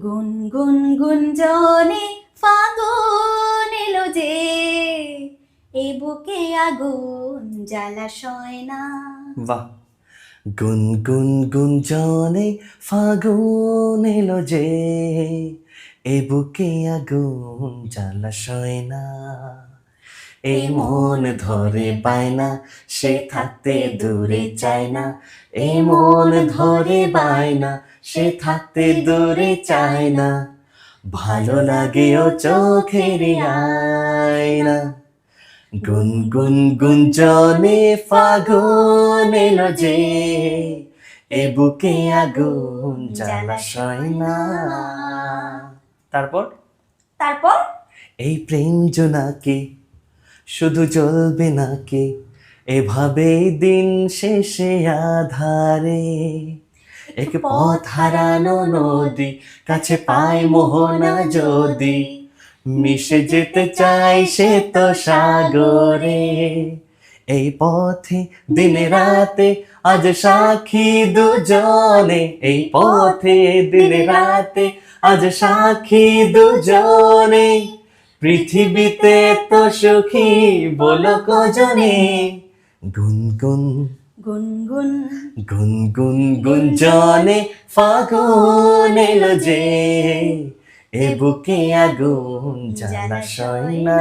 গুনগুন গুঞ্জনে ফাগুন এলো যে, এ বুকে আগুন জ্বালাশয় না। বাহ! গুনগুন গুঞ্জনে ফাগুন এলো যে, এ বুকে আগুন জ্বালাশয় না। এই মন ধরে বায়না, সে থাকতে দূরে চায় না। এই মন ধরে বায়না, সে থাকতে দূরে চায় না। ভালো লাগেও চোখের আয়না। গুনগুন গুঞ্জনে ফাগুন এলো যে, এ বুকে আগুন জ্বালাশয় না। তারপর তারপর এই প্রেম জোনাকি শুধু জ্বলবে নাকি, এভাবেই দিন শেষে আধারে। এক পথ হারানো নদী কাছে পায় মোহনা যদি, মিশে যেতে চাই সে তো সাগরে। এই পথে দিনে রাতে আজ সাক্ষী দুজনে, এই পথে দিনে রাতে আজ সাক্ষী দুজনে। পৃথিবীতে তো সুখী বলো কজনে। গুনগুন গুনগুন গুনগুন গুঞ্জনে ফাগুন এলো যে, এ বুকে আগুন জ্বালাশয় না।